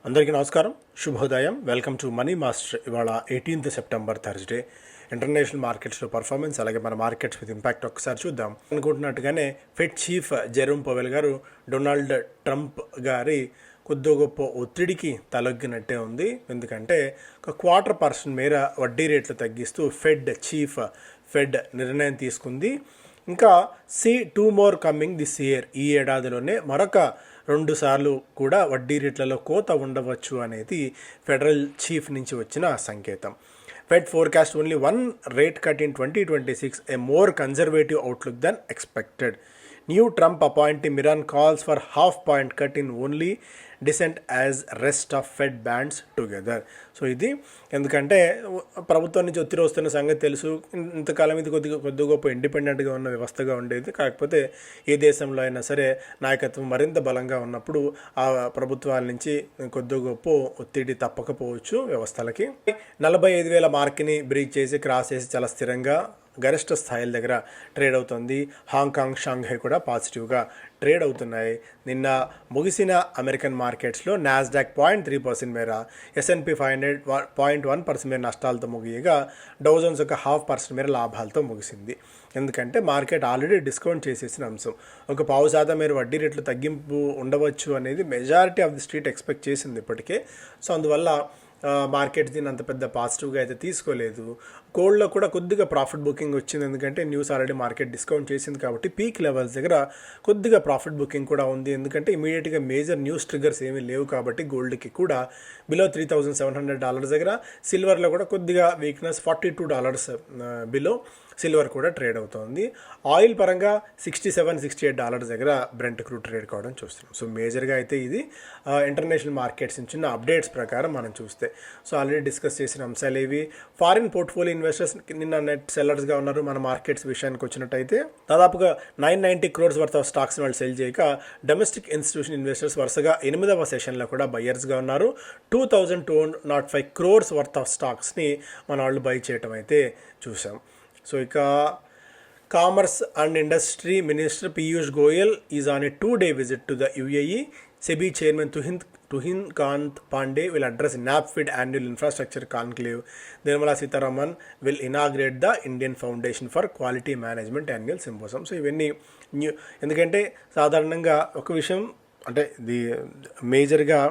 అందరికీ నమస్కారం, శుభోదయం. Welcome to money master. ఇవాళ 18th సెప్టెంబర్ థర్స్డే. ఇంటర్నేషనల్ మార్కెట్స్లో పర్ఫార్మెన్స్, అలాగే మన మార్కెట్స్ విత్ ఇంపాక్ట్ ఒకసారి చూద్దాం. అనుకుంటున్నట్టుగానే ఫెడ్ చీఫ్ జెరోమ్ పవెల్ గారు డొనాల్డ్ ట్రంప్ గారి కొద్ది గొప్ప ఒత్తిడికి తలొగ్గినట్టే ఉంది. ఎందుకంటే 1/4% మేర వడ్డీ రేట్లు తగ్గిస్తూ ఫెడ్ నిర్ణయం తీసుకుంది. ఇంకా two more coming this year, ఈ ఏడాదిలోనే మరొక 2 సార్లు కూడా వడ్డీ రేట్లలో కోత ఉండవచ్చు అనేది ఫెడరల్ చీఫ్ నుంచి వచ్చిన సంకేతం. Fed forecast only 1 rate cut in 2026, a more conservative outlook than expected. New Trump appointee Miran calls for half-point cut in only dissent as rest of Fed bands together. So ఇది ఎందుకంటే ప్రభుత్వం నుంచి ఒత్తిడి వస్తున్న సంగతి తెలుసు. ఇంతకాలం ఇది కొద్ది గొప్ప ఇండిపెండెంట్గా ఉన్న వ్యవస్థగా ఉండేది. కాకపోతే ఏ దేశంలో అయినా సరే నాయకత్వం మరింత బలంగా ఉన్నప్పుడు ఆ ప్రభుత్వాల నుంచి కొద్ది గొప్ప ఒత్తిడి తప్పకపోవచ్చు వ్యవస్థలకి. 45,000 మార్క్ని బ్రీచ్ చేసి క్రాస్ చేసి చాలా స్థిరంగా గరిష్ట స్థాయిల దగ్గర ట్రేడ్ అవుతుంది. హాంకాంగ్, షాంఘై కూడా పాజిటివ్గా ట్రేడ్ అవుతున్నాయి. నిన్న ముగిసిన అమెరికన్ మార్కెట్స్లో నాస్డాక్ 0.3% మేర, S&P 500 0.1% మేర నష్టాలతో ముగియగా డౌ జోన్స్ ఒక 0.5% మేర లాభాలతో ముగిసింది. ఎందుకంటే మార్కెట్ ఆల్రెడీ డిస్కౌంట్ చేసేసిన అంశం. 0.5% మేర వడ్డీ రేట్లు తగ్గింపు ఉండవచ్చు అనేది majority of the street expect చేసింది ఇప్పటికే. సో అందువల్ల మార్కెట్ దీన్ని అంత పెద్ద పాజిటివ్గా అయితే తీసుకోలేదు. గోల్డ్లో కూడా కొద్దిగా ప్రాఫిట్ బుకింగ్ వచ్చింది, ఎందుకంటే న్యూస్ ఆల్రెడీ మార్కెట్ డిస్కౌంట్ చేసింది కాబట్టి పీక్ లెవెల్స్ దగ్గర కొద్దిగా ప్రాఫిట్ బుకింగ్ కూడా ఉంది. ఎందుకంటే ఇమీడియట్గా మేజర్ న్యూస్ ట్రిగర్స్ ఏమీ లేవు కాబట్టి గోల్డ్కి కూడా బిలో $3,700 దగ్గర, సిల్వర్లో కూడా కొద్దిగా వీక్నెస్ $42 బిలో సిల్వర్ కూడా ట్రేడ్ అవుతోంది. ఆయిల్ పరంగా $67-68 దగ్గర బ్రెంట్ క్రూడ్ ట్రేడ్ కావడం చూస్తున్నాం. సో మేజర్గా అయితే ఇది ఇంటర్నేషనల్ మార్కెట్స్ నుంచి అప్డేట్స్ ప్రకారం మనం చూస్తే. సో ఆల్రెడీ డిస్కస్ చేసిన అంశాలు ఇవి. ఫారిన్ పోర్ట్ఫోలియో ఇన్వెస్టర్స్ నిన్న నెట్ సెల్లర్స్గా ఉన్నారు. మన మార్కెట్స్ విషయానికి వచ్చినట్టయితే దాదాపుగా 990 crores వర్త్ ఆఫ్ స్టాక్స్ వాళ్ళు సెల్ చేయక డొమెస్టిక్ ఇన్స్టిట్యూషన్ ఇన్వెస్టర్స్ వరుసగా 8వ సెషన్లో కూడా బయ్యర్స్గా ఉన్నారు. 2,205 crores వర్త్ ఆఫ్ స్టాక్స్ని మన వాళ్ళు బై చేయటం అయితే చూసాం. సో ఇక commerce and industry minister Piyush Goyal is on a 2-day visit to the UAE. SEBI chairman Tuhin Kant Pandey will address NAPFID annual infrastructure conclave. Nirmala Sitharaman will inaugurate the Indian Foundation for Quality Management annual symposium. So ఇవన్నీ ఎందుకంటే సాధారణంగా ఒక విషయం అంటే మేజర్గా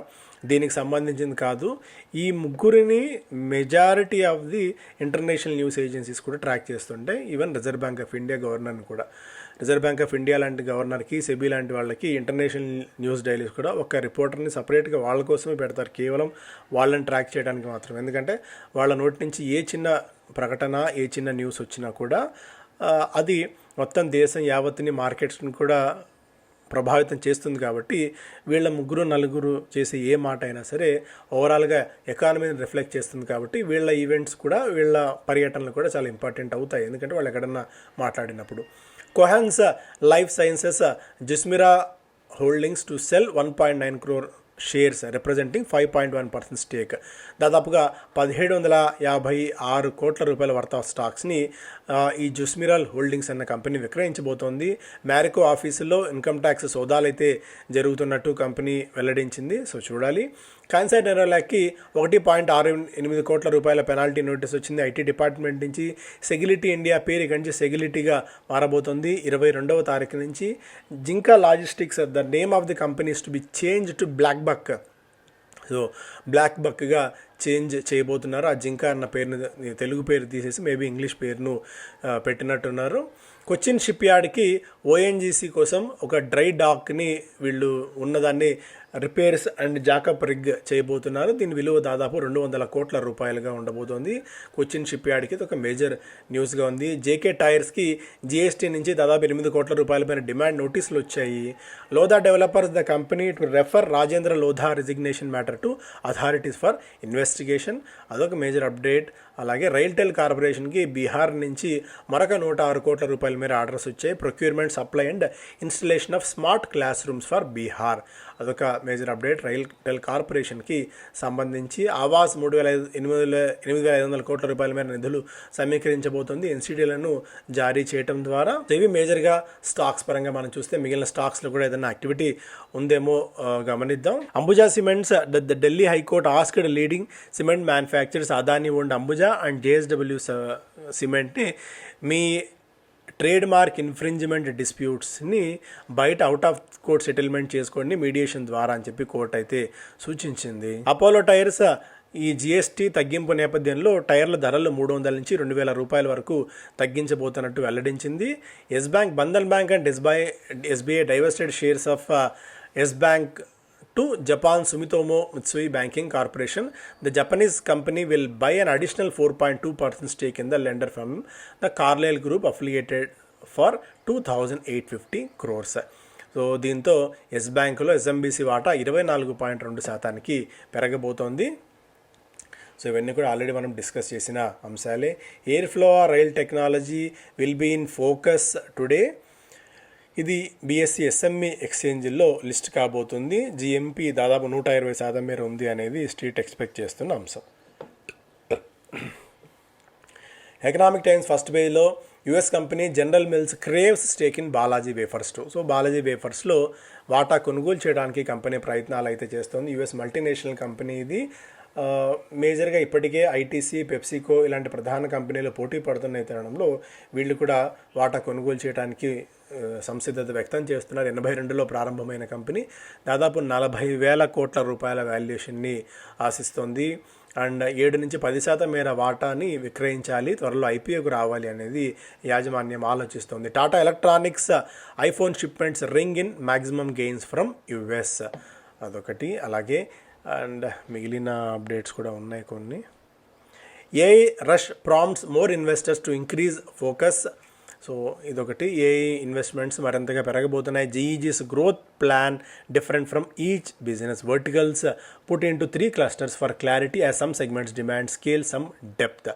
దీనికి సంబంధించింది కాదు. ఈ ముగ్గురిని majority of the international news agencies కూడా ట్రాక్ చేస్తుంటాయి. Even reserve bank of India గవర్నర్ని కూడా, రిజర్వ్ బ్యాంక్ ఆఫ్ ఇండియా లాంటి గవర్నర్కి, సెబీ లాంటి వాళ్ళకి ఇంటర్నేషనల్ న్యూస్ డైలీస్ కూడా ఒక రిపోర్టర్ని సపరేట్గా వాళ్ళ కోసమే పెడతారు, కేవలం వాళ్ళని ట్రాక్ చేయడానికి మాత్రం. ఎందుకంటే వాళ్ళ నోటి నుంచి ఏ చిన్న ప్రకటన, ఏ చిన్న న్యూస్ వచ్చినా కూడా అది మొత్తం దేశం యావత్తుని, మార్కెట్స్ని కూడా ప్రభావితం చేస్తుంది. కాబట్టి వీళ్ళ 3-4 చేసే ఏ మాట అయినా సరే ఓవరాల్గా ఎకానమీని రిఫ్లెక్ట్ చేస్తుంది. కాబట్టి వీళ్ళ ఈవెంట్స్ కూడా, వీళ్ళ పర్యటనలు కూడా చాలా ఇంపార్టెంట్ అవుతాయి, ఎందుకంటే వాళ్ళు ఎక్కడన్నా మాట్లాడినప్పుడు. Cohance life sciences Jusmiral holdings to sell 1.9 crore shares representing 5.1% stake. దాదాపుగా 1,756 కోట్ల రూపాయల వర్త్ ఆఫ్ స్టాక్స్ని ఈ జుస్మిరాల్ హోల్డింగ్స్ అన్న కంపెనీ విక్రయించబోతోంది. మ్యారికో ఆఫీసులో ఇన్కమ్ ట్యాక్స్ సోదాలు అయితే జరుగుతున్నట్టు కంపెనీ వెల్లడించింది. సో చూడాలి. కాన్సర్ నెరోలాకి 1.68 కోట్ల రూపాయల పెనాల్టీ నోటీస్ వచ్చింది ఐటీ డిపార్ట్మెంట్ నుంచి. సెగిలిటీ ఇండియా పేరు ఇక్కడి నుంచి సెగిలిటీగా మారబోతోంది 22వ తారీఖు నుంచి. Zinka logistics, the name of the companies to be change to BlackBuck. So BlackBuck బక్గా చేంజ్ చేయబోతున్నారు. ఆ జింకా అన్న పేరుని, తెలుగు పేరు తీసేసి మేబీ ఇంగ్లీష్ పేరును పెట్టినట్టున్నారు. కొచ్చిన్ షిప్ యార్డ్కి ఓఎన్జీసీ కోసం ఒక డ్రై డాక్ని వీళ్ళు ఉన్నదాన్ని రిపేర్స్ అండ్ జాకప్ రిగ్ చేయబోతున్నారు. దీని విలువ దాదాపు 200 కోట్ల రూపాయలుగా ఉండబోతోంది. కొచ్చిన్ షిప్ యార్డ్కి ఇది ఒక మేజర్ న్యూస్గా ఉంది. జేకే టైర్స్కి జీఎస్టీ నుంచి దాదాపు 8 కోట్ల రూపాయల పైన డిమాండ్ నోటీసులు వచ్చాయి. Lodha developers the company to refer Rajendra Lodha resignation matter to authorities for investigation. అదొక మేజర్ అప్డేట్. అలాగే రైల్టెల్ కార్పొరేషన్కి బీహార్ నుంచి మరొక 106 కోట్ల రూపాయల మేర ఆర్డర్స్ వచ్చాయి. Procurement, supply and installation of smart class rooms for Bihar. అదొక మేజర్ అప్డేట్. రైల్టెల్ కార్పొరేషన్కి సంబంధించి ఆవాస్ 8,500 కోట్ల రూపాయల మేర నిధులు సమీకరించబోతోంది ఎన్సీడీలను జారీ చేయడం ద్వారా. ఇవి మేజర్గా స్టాక్స్ పరంగా మనం చూస్తే మిగిలిన స్టాక్స్లో కూడా ఏదైనా యాక్టివిటీ ఉందేమో గమనిద్దాం. Ambuja cements, the Delhi high court asked leading cement manufacturers Adani owned Ambuja and JSW సిమెంట్ని మీ ట్రేడ్ మార్క్ ఇన్ఫ్రింజ్మెంట్ డిస్ప్యూట్స్ని బయట అవుట్ ఆఫ్ కోర్ట్ సెటిల్మెంట్ చేసుకోండి మీడియేషన్ ద్వారా అని చెప్పి కోర్టు అయితే సూచించింది. అపోలో టైర్స్ ఈ జిఎస్టీ తగ్గింపు నేపథ్యంలో టైర్ల ధరలు 300 నుంచి 2,000 రూపాయల వరకు తగ్గించబోతున్నట్టు వెల్లడించింది. Yes bank, Bandhan bank and SBI divested shares of Yes bank to Japan Sumitomo Mitsui Banking Corporation. The Japanese company will buy an additional 4.2% stake in the lender from the Carlyle Group affiliated for 2,850 crores. So దీంతో yes బ్యాంకులో ఎస్ఎంబీసీ వాటా 24.2% పెరగబోతోంది. So ఇవన్నీ కూడా already మనం discuss చేసిన అంశాలే. Air flow rail technology will be in focus today. ఇది BSE SME ఎక్స్చేంజ్లో లిస్ట్ కాబోతుంది. జిఎంపీ దాదాపు 120% మేర ఉంది అనేది స్ట్రీట్ ఎక్స్పెక్ట్ చేస్తున్న అంశం. ఎకనామిక్ టైమ్స్ ఫస్ట్ పేజ్లో US company general mills craves stake in Balaji wafers too. So Balaji వేఫర్స్లో వాటా కొనుగోలు చేయడానికి కంపెనీ ప్రయత్నాలు అయితే చేస్తుంది. యుఎస్ మల్టీనేషనల్ కంపెనీ ఇది. మేజర్గా ఇప్పటికే ఐటీసీ, పెప్సికో ఇలాంటి ప్రధాన కంపెనీలు పోటీ పడుతున్న తరుణంలో వీళ్ళు కూడా వాటా కొనుగోలు చేయడానికి సంసిద్ధత వ్యక్తం చేస్తున్నారు. 82లో ప్రారంభమైన కంపెనీ దాదాపు 40,000 కోట్ల రూపాయల వాల్యుయేషన్ని ఆశిస్తోంది. అండ్ 7 నుంచి 10% మేర వాటాని విక్రయించాలి, త్వరలో ఐపీఓకు రావాలి అనేది యాజమాన్యం ఆలోచిస్తోంది. Tata electronics iPhone shipments ring in maximum gains from US, అదొకటి. అలాగే అండ్ మిగిలిన అప్డేట్స్ కూడా ఉన్నాయి కొన్ని. AI rush prompts more investors to increase focus. So ఇదొకటి. ఏఐ ఇన్వెస్ట్మెంట్స్ మరింతగా పెరగబోతున్నాయి. జీఈజీస్ growth plan different from each business verticals put in to 3 clusters for clarity as some segments demand scale some depth.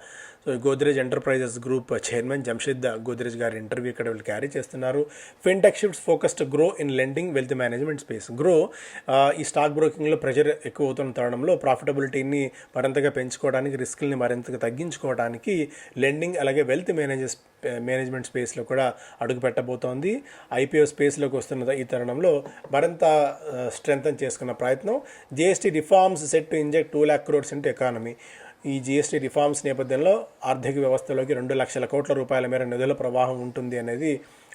So Godrej enterprises group chairman Jamshyd Godrej గారి interview ఇక్కడ వీళ్ళు carry చేస్తున్నారు. Fintech shifts focused grow in lending wealth management space. Grow ఈ stock బ్రోకింగ్లో pressure ఎక్కువ అవుతున్న తరుణంలో ప్రాఫిటబిలిటీని మరింతగా పెంచుకోవడానికి, రిస్క్ని మరింతగా తగ్గించుకోవడానికి లెండింగ్ అలాగే వెల్త్ మేనేజ్మెంట్ స్పేస్లో కూడా అడుగు పెట్టబోతోంది. ఐపీఓ స్పేస్లోకి వస్తున్న ఈ తరుణంలో మరింత స్ట్రెంథన్ చేసుకున్న ప్రయత్నం. GST reforms set to inject 2 lakh crores into economy. ఈ జిఎస్టీ రిఫార్మ్స్ నేపథ్యంలో ఆర్థిక వ్యవస్థలోకి 2 లక్షల కోట్ల రూపాయల మేర నిధుల ప్రవాహం ఉంటుంది అనేది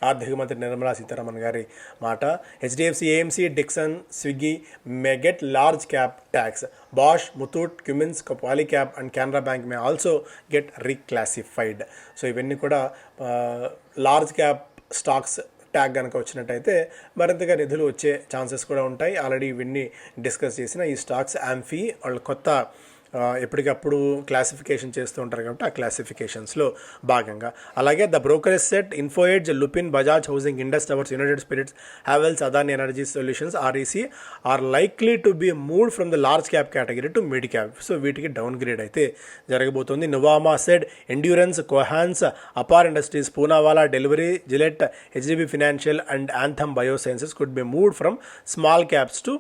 ఆర్థిక మంత్రి నిర్మలా సీతారామన్ గారి మాట. HDFC, AMC, Dixon, Swiggy may get large cap tax. Bosch, Muthoot, Cummins, Polycab and Canara bank may also get reclassified. So ఇవన్నీ కూడా లార్జ్ క్యాప్ స్టాక్స్ ట్యాగ్ కనుక వచ్చినట్టయితే మరింతగా నిధులు వచ్చే ఛాన్సెస్ కూడా ఉంటాయి. ఆల్రెడీ ఇవన్నీ డిస్కస్ చేసిన ఈ స్టాక్స్ యాంఫీ వాళ్ళు కొత్త ఎప్పటికప్పుడు క్లాసిఫికేషన్ చేస్తూ ఉంటారు కాబట్టి ఆ క్లాసిఫికేషన్స్లో భాగంగా. అలాగే the brokerage set Info Edge, Lupin, Bajaj housing, Indus towers, united spirits, Havells, Adani energy solutions REC are likely to be moved from the large cap category to mid cap. So వీటికి డౌన్ గ్రేడ్ అయితే జరగబోతోంది. Nuvama said endurance, Cohance, Apar industries, Poonawalla, Delhivery, Gillette, HDB financial and Anthem biosciences could be moved from small caps to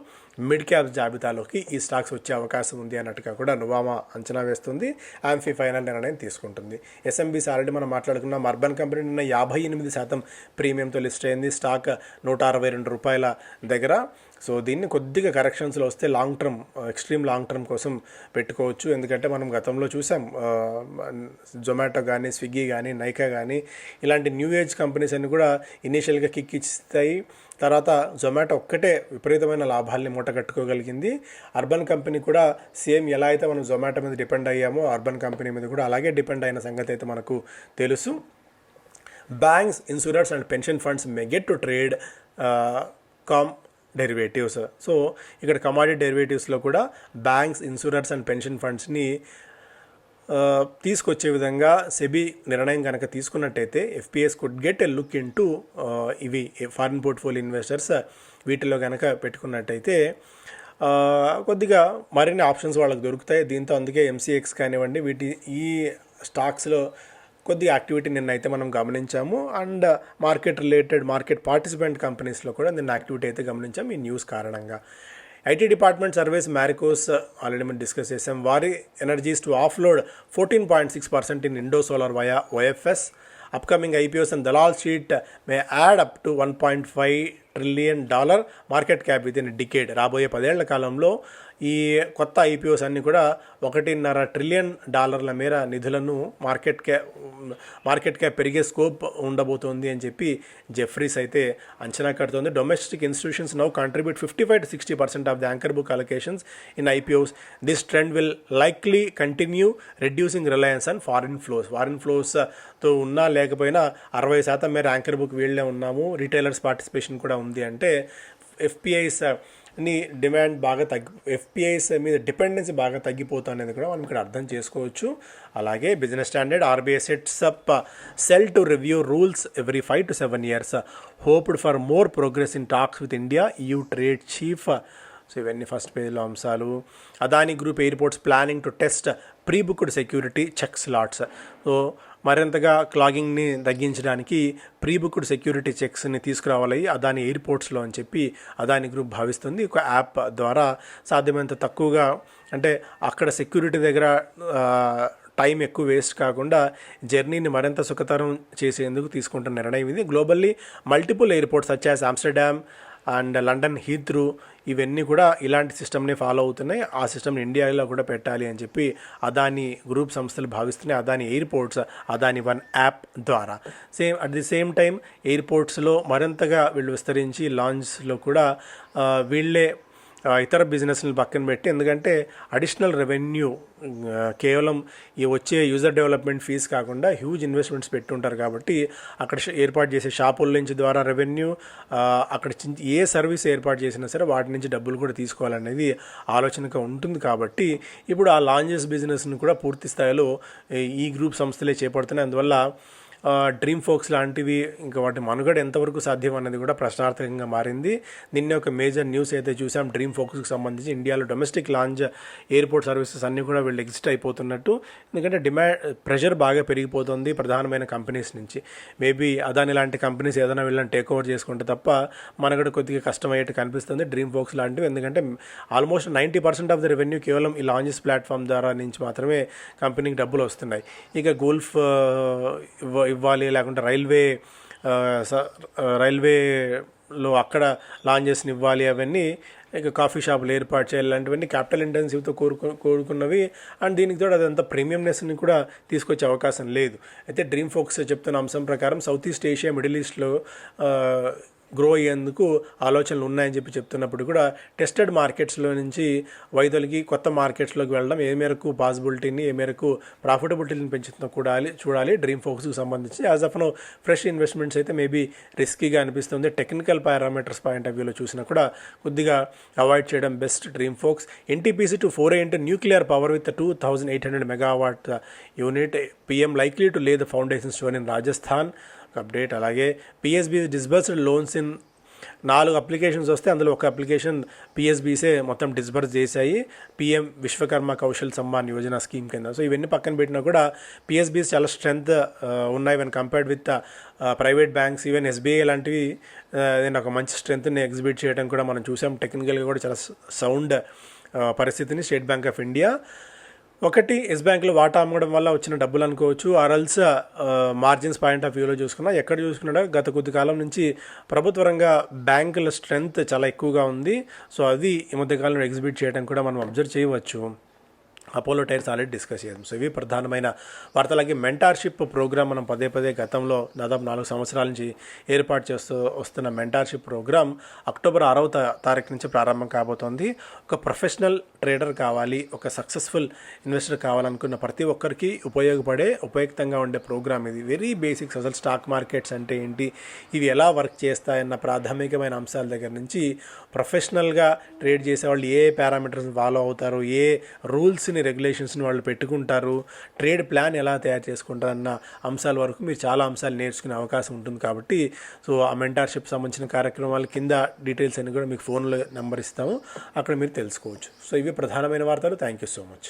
mid cap జాబితాలోకి ఈ stocks వచ్చే అవకాశం ఉంది అన్నట్టుగా కూడా నువామా అంచనా వేస్తుంది. యాంఫీ ఫైనల్ నిర్ణయం తీసుకుంటుంది. ఎస్ఎంబీస్ ఆల్రెడీ మనం మాట్లాడుకున్నాం. అర్బన్ కంపెనీ నిన్న 58% ప్రీమియంతో లిస్ట్ అయింది. స్టాక్ 162 రూపాయల దగ్గర. సో దీన్ని కొద్దిగా కరెక్షన్స్లో వస్తే long term, extreme long term కోసం పెట్టుకోవచ్చు. ఎందుకంటే మనం గతంలో చూసాం జొమాటో కానీ, స్విగ్గీ కానీ, నైకా కానీ ఇలాంటి న్యూ ఏజ్ కంపెనీస్ అన్ని కూడా ఇనీషియల్గా కిక్ ఇస్తాయి. తర్వాత జొమాటో ఒక్కటే విపరీతమైన లాభాల్ని మూటగట్టుకోగలిగింది. అర్బన్ కంపెనీ కూడా సేమ్ ఎలా అయితే మనం జొమాటో మీద డిపెండ్ అయ్యామో అర్బన్ కంపెనీ మీద కూడా అలాగే డిపెండ్ అయిన సంగతి అయితే మనకు తెలుసు. Banks, insurance and pension funds may get to trade derivatives. So ఇక్కడ కమాడిటీ డెరివేటివ్స్లో కూడా బ్యాంక్స్, ఇన్సూరెన్స్ అండ్ పెన్షన్ ఫండ్స్ని తీసుకొచ్చే విధంగా సెబీ నిర్ణయం కనుక తీసుకున్నట్టయితే FPS could get a look in to ఇవి ఫారిన్ పోర్ట్ఫోలియో ఇన్వెస్టర్స్ వీటిలో కనుక పెట్టుకున్నట్టయితే కొద్దిగా మరిన్ని ఆప్షన్స్ వాళ్ళకి దొరుకుతాయి. దీంతో అందుకే ఎంసీఎక్స్ కానివ్వండి ఈ స్టాక్స్లో కొద్దిగా యాక్టివిటీ నిన్నైతే మనం గమనించాము. అండ్ మార్కెట్ పార్టిసిపెంట్ కంపెనీస్లో కూడా నిన్న యాక్టివిటీ అయితే గమనించాం ఈ న్యూస్ కారణంగా. ఐటీ డిపార్ట్మెంట్ సర్వీస్ మ్యారికోస్ ఆల్రెడీ మనం డిస్కస్ చేసాం. వారి energies to off-load 14.6% in Indo solar via OFS. Upcoming IPOs and Dalal Street may add up to $1.5 trillion market cap with in decade. రాబోయే 10 ఏళ్ల కాలంలో ఈ కొత్త ఐపీఓస్ అన్నీ కూడా $1.5 trillion మేర నిధులను మార్కెట్ క్యాప్ పెరిగే స్కోప్ ఉండబోతోంది అని చెప్పి జెఫ్రీస్ అయితే అంచనా కడుతోంది. Domestic institutions now contribute 55 to 60% of the anchor book allocations in IPOs. This trend will likely continue reducing reliance on foreign ఫ్లోస్తో ఉన్నా లేకపోయినా 60% మేర యాంకర్ బుక్ వీళ్ళే ఉన్నాము, రీటైలర్స్ పార్టిసిపేషన్ కూడా ఉంది అంటే ఎఫ్పిఐస్ ఎఫ్పిఐస్ మీద డిపెండెన్సీ బాగా తగ్గిపోతుంది కూడా మనం ఇక్కడ అర్థం చేసుకోవచ్చు. అలాగే business standard RBI sets up cell to review rules every 5 to 7 years. Hoped for more progress in talks with India EU trade chief. So ఇవన్నీ ఫస్ట్ పేజ్లో అంశాలు. Adani group airports planning to test pre booked security check slots. So మరింతగా క్లాగింగ్ని తగ్గించడానికి pre booked security చెక్స్ని తీసుకురావాలి అదాని ఎయిర్పోర్ట్స్లో అని చెప్పి Adani group భావిస్తుంది. ఒక యాప్ ద్వారా సాధ్యమైనంత తక్కువగా, అంటే అక్కడ సెక్యూరిటీ దగ్గర టైం ఎక్కువ వేస్ట్ కాకుండా జర్నీని మరింత సుఖతరం చేసేందుకు తీసుకుంటున్న నిర్ణయం ఇది. Globally multiple airports such as Amsterdam and London Heathrow ఇవన్నీ కూడా ఇలాంటి సిస్టమ్ని ఫాలో అవుతున్నాయి. ఆ సిస్టమ్ని ఇండియాలో కూడా పెట్టాలి అని చెప్పి అదాని గ్రూప్ సంస్థలు భావిస్తున్నాయి. Adani airports Adani one app ద్వారా అట్ ది సేమ్ టైం ఎయిర్పోర్ట్స్లో మరింతగా వీళ్ళు విస్తరించి లాంచ్లో కూడా వీళ్ళే ఇతర బిజినెస్ని పక్కన పెట్టి, ఎందుకంటే అడిషనల్ రెవెన్యూ కేవలం ఈ వచ్చే యూజర్ డెవలప్మెంట్ ఫీజు కాకుండా హ్యూజ్ ఇన్వెస్ట్మెంట్స్ పెట్టుంటారు కాబట్టి అక్కడ ఏర్పాటు చేసే షాపుల నుంచి ద్వారా రెవెన్యూ, అక్కడ ఏ సర్వీస్ ఏర్పాటు చేసినా సరే వాటి నుంచి డబ్బులు కూడా తీసుకోవాలనేది ఆలోచనగా ఉంటుంది. కాబట్టి ఇప్పుడు ఆ లాంచెస్ బిజినెస్ని కూడా పూర్తి స్థాయిలో ఈ గ్రూప్ సంస్థలే చేపడుతున్నాయి. అందువల్ల డ్రీమ్ ఫోక్స్ లాంటివి ఇంకా వాటి మనుగడ ఎంతవరకు సాధ్యం అన్నది కూడా ప్రశ్నార్థకంగా మారింది. నిన్నే ఒక మేజర్ న్యూస్ అయితే చూసాం డ్రీమ్ ఫోక్స్కి సంబంధించి. ఇండియాలో డొమెస్టిక్ లాంచ్ ఎయిర్పోర్ట్ సర్వీసెస్ అన్నీ కూడా వీళ్ళు ఎగ్జిట్ అయిపోతున్నట్టు, ఎందుకంటే ప్రెషర్ బాగా పెరిగిపోతుంది ప్రధానమైన కంపెనీస్ నుంచి. మేబీ అదాని లాంటి కంపెనీస్ ఏదైనా వీళ్ళని టేక్ ఓవర్ చేసుకుంటే తప్ప మనగడ కొద్దిగా కష్టమయ్యేట్టు కనిపిస్తుంది డ్రీమ్ ఫోక్స్ లాంటివి. ఎందుకంటే ఆల్మోస్ట్ 90% ఆఫ్ ద రెవెన్యూ కేవలం ఈ లాంచెస్ ప్లాట్ఫామ్ ద్వారా నుంచి మాత్రమే కంపెనీకి డబ్బులు వస్తున్నాయి. ఇక గోల్ఫ్ ఇవ్వాలి, లేకుంటే రైల్వేలో అక్కడ లాంచెస్ని ఇవ్వాలి, అవన్నీ ఇక కాఫీ షాపులు ఏర్పాటు చేయాలి, ఇలాంటివన్నీ క్యాపిటల్ ఇంటెన్సివ్తో కోరుకున్నవి. అండ్ దీనికి తోడు అదంతా ప్రీమియంనెస్ని కూడా తీసుకొచ్చే అవకాశం లేదు. అయితే డ్రీమ్ ఫోక్స్ చెప్తున్న అంశం ప్రకారం సౌత్ ఈస్ట్ ఏషియా, మిడిల్ ఈస్ట్లో గ్రో అయ్యేందుకు ఆలోచనలు ఉన్నాయని చెప్తున్నప్పుడు కూడా టెస్టెడ్ మార్కెట్స్లో నుంచి వైదొలిగి కొత్త మార్కెట్స్లోకి వెళ్ళడం ఏ మేరకు పాసిబిలిటీని, ఏ మేరకు ప్రాఫిటబిలిటీని పెంచుతుందో చూడాలి డ్రీమ్ ఫోక్స్కి సంబంధించి. As of no fresh investments అయితే మేబీ రిస్కీగా అనిపిస్తుంది. టెక్నికల్ పారామీటర్స్ పాయింట్ ఆఫ్ వ్యూలో చూసినా కూడా కొద్దిగా అవాయిడ్ చేయడం best dream folks. NTPC to 4A into nuclear power with 2800 megawatt unit. PM likely to lay the foundation stone in Rajasthan update. అలాగే PSB disbursed loans in 4 applications వస్తే అందులో ఒక application పిఎస్బీసే మొత్తం డిస్బర్స్ చేశాయి PM విశ్వకర్మ కౌశల్ సమ్మాన్ యోజన స్కీమ్ కింద. సో ఇవన్నీ పక్కన పెట్టినా కూడా పిఎస్బీస్ చాలా స్ట్రెంత్ ఉన్నాయి when compared with private banks. Even SBI లాంటివి ఒక మంచి స్ట్రెంత్ని ఎగ్జిబిట్ చేయడం కూడా మనం చూసాం. టెక్నికల్గా కూడా చాలా సౌండ్ పరిస్థితిని స్టేట్ బ్యాంక్ ఆఫ్ ఇండియా. ఒకటి ఎస్ బ్యాంక్లో వాటా అమ్మడం వల్ల వచ్చిన డబ్బులు అనుకోవచ్చు, ఆర్ఎల్స్ మార్జిన్స్ పాయింట్ ఆఫ్ వ్యూలో చూసుకున్నా ఎక్కడ చూసుకున్నా గత కొద్ది కాలం నుంచి ప్రభుత్వ రంగ బ్యాంకుల స్ట్రెంగ్త్ చాలా ఎక్కువగా ఉంది. సో అది ఈ మధ్యకాలంలో ఎగ్జిబిట్ చేయడం కూడా మనం అబ్జర్వ్ చేయవచ్చు. అపోలో టైర్స్ ఆల్రెడీ డిస్కస్ చేద్దాం. సో ఇవి ప్రధానమైన వార్తలకి మెంటార్షిప్ ప్రోగ్రామ్ మనం పదే గతంలో దాదాపు 4 సంవత్సరాల నుంచి ఏర్పాటు చేస్తూ వస్తున్న మెంటార్షిప్ ప్రోగ్రామ్ అక్టోబర్ 6వ తారీఖు నుంచి ప్రారంభం కాబోతోంది. ఒక ప్రొఫెషనల్ ట్రేడర్ కావాలి, ఒక సక్సెస్ఫుల్ ఇన్వెస్టర్ కావాలనుకున్న ప్రతి ఒక్కరికి ఉపయుక్తంగా ఉండే ప్రోగ్రామ్ ఇది. వెరీ బేసిక్స్, అసలు స్టాక్ మార్కెట్స్ అంటే ఏంటి, ఇవి ఎలా వర్క్ చేస్తాయన్న ప్రాథమికమైన అంశాల దగ్గర నుంచి ప్రొఫెషనల్గా ట్రేడ్ చేసేవాళ్ళు ఏ పారామీటర్స్ని ఫాలో అవుతారు, ఏ రూల్స్ని రెగ్యులేషన్స్ని వాళ్ళు పెట్టుకుంటారు, ట్రేడ్ ప్లాన్ ఎలా తయారు చేసుకుంటారు అన్న అంశాల వరకు మీరు చాలా అంశాలు నేర్చుకునే అవకాశం ఉంటుంది. కాబట్టి సో ఆ మెంటార్షిప్ సంబంధించిన కార్యక్రమాల కింద డీటెయిల్స్ అన్ని కూడా మీకు ఫోన్లో నెంబర్ ఇస్తాము, అక్కడ మీరు తెలుసుకోవచ్చు. సో ఇవి ప్రధానమైన వార్తలు. Thank you so much.